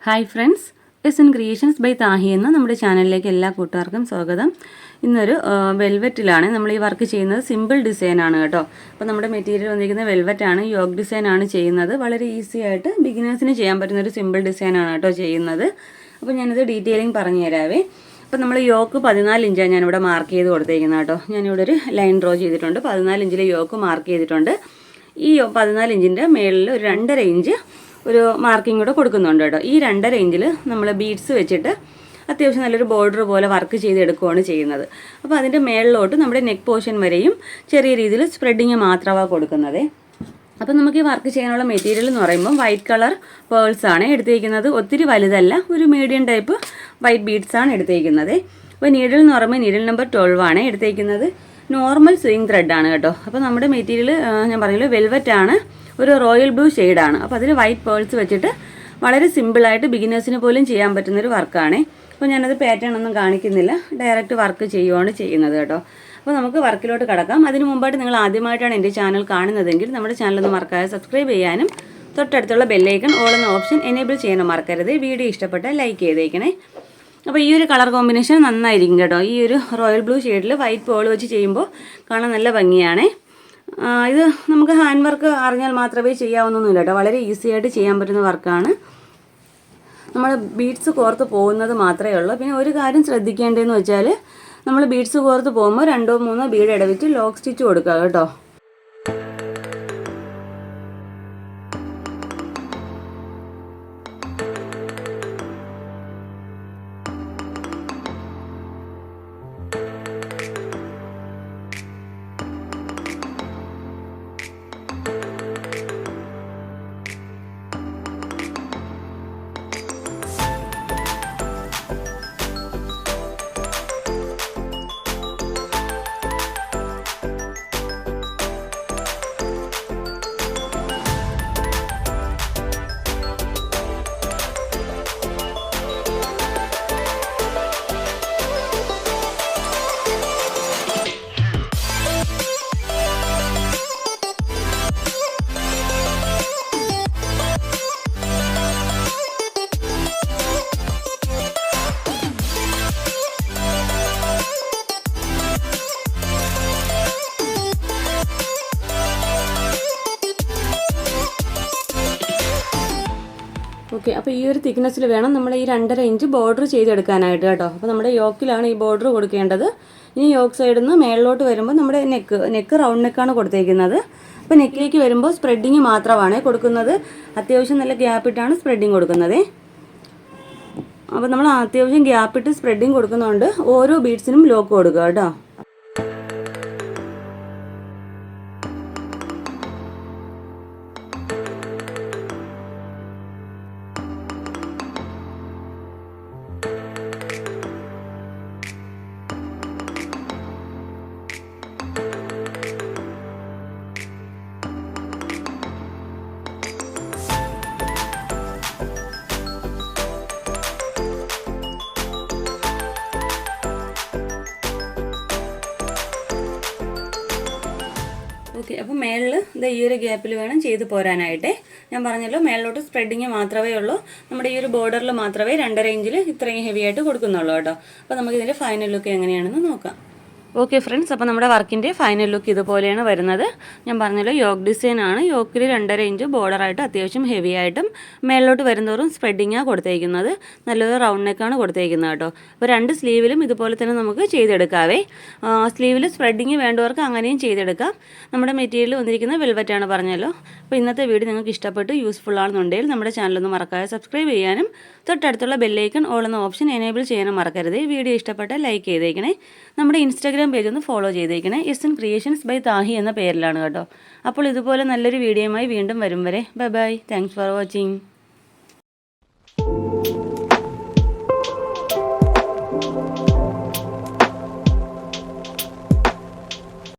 Hi friends, S in creations by Thahi എന്ന നമ്മുടെ ചാനലിലേക്ക് എല്ലാ കൂട്ടുകാർക്കും സ്വാഗതം. ഇന്നൊരു വെൽവെറ്റിലാണ് നമ്മൾ ഈ വർക്ക് ചെയ്യുന്നത്. സിമ്പിൾ ഡിസൈനാണ് കേട്ടോ. അപ്പോൾ നമ്മുടെ മെറ്റീരിയൽ വന്നിരിക്കുന്ന വെൽവെറ്റാണ്, യോഗ് ഡിസൈനാണ് ചെയ്യുന്നത്. വളരെ ഈസി ആയിട്ട് ബിഗിനേഴ്സിന് ചെയ്യാൻ പറ്റുന്നൊരു സിമ്പിൾ ഡിസൈനാണ് കേട്ടോ ചെയ്യുന്നത്. അപ്പോൾ ഞാനിത് ഡീറ്റെയിലിംഗ് പറഞ്ഞു തരാവേ. അപ്പോൾ നമ്മൾ യോക്ക് 14 ഇഞ്ചാണ് ഞാനിവിടെ മാർക്ക് ചെയ്ത് കൊടുത്തേക്കുന്നത് കേട്ടോ. ഞാനിവിടെ ഒരു ലൈൻ ഡ്രോ ചെയ്തിട്ടുണ്ട്. 14 ഇഞ്ചിൽ യോക്ക് മാർക്ക് ചെയ്തിട്ടുണ്ട്. ഈ 14 ഇഞ്ചിൻ്റെ മേളിൽ ഒരു 2.5 ഇഞ്ച് ഒരു മാർക്കിംഗ് കൂടെ കൊടുക്കുന്നുണ്ട് കേട്ടോ. ഈ 2.5 ഇഞ്ചിൽ നമ്മൾ ബീഡ്സ് വെച്ചിട്ട് അത്യാവശ്യം നല്ലൊരു ബോർഡർ പോലെ വർക്ക് ചെയ്തെടുക്കുകയാണ് ചെയ്യുന്നത്. അപ്പോൾ അതിൻ്റെ മേളിലോട്ട് നമ്മുടെ നെക്ക് പോർഷൻ വരെയും ചെറിയ രീതിയിൽ സ്പ്രെഡിങ് മാത്രമാണ് കൊടുക്കുന്നത്. അപ്പോൾ നമുക്ക് ഈ വർക്ക് ചെയ്യാനുള്ള മെറ്റീരിയൽ എന്ന് പറയുമ്പോൾ വൈറ്റ് കളർ പേൾസ് ആണ് എടുത്തേക്കുന്നത്. ഒത്തിരി വലുതല്ല, ഒരു മീഡിയം ടൈപ്പ് വൈറ്റ് ബീഡ്സ് ആണ് എടുത്തേക്കുന്നത്. അപ്പോൾ നീഡിൽ എന്ന് പറയുമ്പോൾ നീഡിൽ നമ്പർ 12 ആണ് എടുത്തേക്കുന്നത്. നോർമൽ സ്വിങ് ത്രെഡാണ് കേട്ടോ. അപ്പോൾ നമ്മുടെ മെറ്റീരിയൽ ഞാൻ പറഞ്ഞല്ലോ വെൽവെറ്റ് ആണ്, ഒരു റോയൽ ബ്ലൂ ഷെയ്ഡാണ്. അപ്പോൾ അതിൽ വൈറ്റ് പേൾസ് വെച്ചിട്ട് വളരെ സിമ്പിളായിട്ട് ബിഗിനേഴ്സിന് പോലും ചെയ്യാൻ പറ്റുന്നൊരു വർക്കാണ്. അപ്പോൾ ഞാനത് പാറ്റേൺ ഒന്നും കാണിക്കുന്നില്ല, ഡയറക്റ്റ് വർക്ക് ചെയ്യുകയാണ് ചെയ്യുന്നത് കേട്ടോ. അപ്പോൾ നമുക്ക് വർക്കിലോട്ട് കടക്കാം. അതിന് മുമ്പായിട്ട് നിങ്ങൾ ആദ്യമായിട്ടാണ് എൻ്റെ ചാനൽ കാണുന്നതെങ്കിൽ നമ്മുടെ ചാനലൊന്ന് മറക്കാതെ സബ്സ്ക്രൈബ് ചെയ്യാനും തൊട്ടടുത്തുള്ള ബെല്ലൈക്കൺ ഓൾ എന്ന ഓപ്ഷൻ എനേബിൾ ചെയ്യാനും മറക്കരുത്. വീഡിയോ ഇഷ്ടപ്പെട്ടാൽ ലൈക്ക് ചെയ്തേക്കണേ. അപ്പോൾ ഈ ഒരു കളർ കോമ്പിനേഷൻ നന്നായിരിക്കും കേട്ടോ. ഈ ഒരു റോയൽ ബ്ലൂ ഷെയ്ഡിൽ വൈറ്റ് പേൾ വെച്ച് ചെയ്യുമ്പോൾ കാണാൻ നല്ല ഭംഗിയാണ്. ഇത് നമുക്ക് ഹാൻഡ് വർക്ക് അറിഞ്ഞാൽ മാത്രമേ ചെയ്യാവുന്നൊന്നുമില്ല കേട്ടോ. വളരെ ഈസി ആയിട്ട് ചെയ്യാൻ പറ്റുന്ന വർക്കാണ്. നമ്മൾ ബീഡ്സ് കോർത്ത് പോകുന്നത് മാത്രമേ ഉള്ളൂ. പിന്നെ ഒരു കാര്യം ശ്രദ്ധിക്കേണ്ടതെന്ന് വെച്ചാൽ നമ്മൾ ബീഡ്സ് കോർത്ത് പോകുമ്പോൾ 2-3 ബീഡ് ഇടവിട്ട് ലോക്ക് സ്റ്റിച്ച് കൊടുക്കുക കേട്ടോ. ഓക്കെ, അപ്പോൾ ഈ ഒരു തിക്നെസ്സിൽ വേണം നമ്മൾ ഈ 2.5 ഇഞ്ച് ബോർഡർ ചെയ്തെടുക്കാനായിട്ട് കേട്ടോ. അപ്പോൾ നമ്മുടെ യോക്കിലാണ് ഈ ബോർഡർ കൊടുക്കേണ്ടത്. ഇനി യോക്ക് സൈഡിൽ നിന്ന് മേളിലോട്ട് വരുമ്പോൾ നമ്മുടെ നെക്ക് റൗണ്ട് നെക്കാണ് കൊടുത്തേക്കുന്നത്. അപ്പോൾ നെക്കിലേക്ക് വരുമ്പോൾ സ്പ്രെഡിങ് മാത്രമാണ് കൊടുക്കുന്നത്. അത്യാവശ്യം നല്ല ഗ്യാപ്പിട്ടാണ് സ്പ്രെഡിങ് കൊടുക്കുന്നത്. അപ്പോൾ നമ്മൾ അത്യാവശ്യം ഗ്യാപ്പിട്ട് സ്പ്രെഡിങ് കൊടുക്കുന്നതുകൊണ്ട് ഓരോ ബീഡ്സിനും ലോക്ക് കൊടുക്കുക കേട്ടോ. ഓക്കെ, അപ്പോൾ മേളിൽ ഈ ഒരു ഗ്യാപ്പിൽ വേണം ചെയ്ത് പോരാനായിട്ട്. ഞാൻ പറഞ്ഞല്ലോ മേളിലോട്ട് സ്പ്രെഡിങ് മാത്രമേ ഉള്ളൂ. നമ്മുടെ ഈ ഒരു ബോർഡറിൽ മാത്രമേ 2.5 ഇഞ്ചിൽ ഇത്രയും ഹെവി ആയിട്ട് കൊടുക്കുന്നുള്ളൂ കേട്ടോ. അപ്പോൾ നമുക്കിതിൻ്റെ ഫൈനൽ ലുക്ക് എങ്ങനെയാണെന്ന് നോക്കാം. ഓക്കെ ഫ്രണ്ട്സ്, അപ്പോൾ നമ്മുടെ വർക്കിൻ്റെ ഫൈനൽ ലുക്ക് ഇതുപോലെയാണ് വരുന്നത്. ഞാൻ പറഞ്ഞല്ലോ യോക്ക് ഡിസൈനാണ്. യോക്കിൽ 2.5 ഇഞ്ച് ബോർഡറായിട്ട് അത്യാവശ്യം ഹെവി ആയിട്ടും മേളിലോട്ട് വരുന്നതോറും സ്പ്രെഡിങ്ങാണ് കൊടുത്തേക്കുന്നത്. നല്ലൊരു റൗണ്ട് നെക്കാണ് കൊടുത്തേക്കുന്നത് കേട്ടോ. അപ്പോൾ 2 സ്ലീവിലും ഇതുപോലെ തന്നെ നമുക്ക് ചെയ്തെടുക്കാവേ. സ്ലീവിൽ സ്പ്രെഡിങ് വേണ്ടവർക്ക് അങ്ങനെയും ചെയ്തെടുക്കാം. നമ്മുടെ മെറ്റീരിയൽ വന്നിരിക്കുന്ന വെൽവെറ്റാണ് പറഞ്ഞല്ലോ. അപ്പോൾ ഇന്നത്തെ വീഡിയോ നിങ്ങൾക്ക് ഇഷ്ടപ്പെട്ട് യൂസ്ഫുൾ ആണെന്നുണ്ടെങ്കിൽ നമ്മുടെ ചാനലൊന്ന് മറക്കാതെ സബ്സ്ക്രൈബ് ചെയ്യാനും തൊട്ടടുത്തുള്ള ബെല്ലൈക്കൺ ഓൾ എന്ന ഓപ്ഷൻ എനേബിൾ ചെയ്യാനും മറക്കരുത്. വീഡിയോ ഇഷ്ടപ്പെട്ടാൽ ലൈക്ക് ചെയ്തേക്കണേ. നമ്മുടെ ഇൻസ്റ്റാഗ്രാം പേജ് ഒന്ന് ഫോളോ ചെയ്തേക്കണേ. S in creations by Thahi എന്ന പേരിലാണ് കേട്ടോ. അപ്പോൾ ഇതുപോലെ നല്ലൊരു വീഡിയോയുമായി വീണ്ടും വരും വരെ bye bye. Thanks for watching.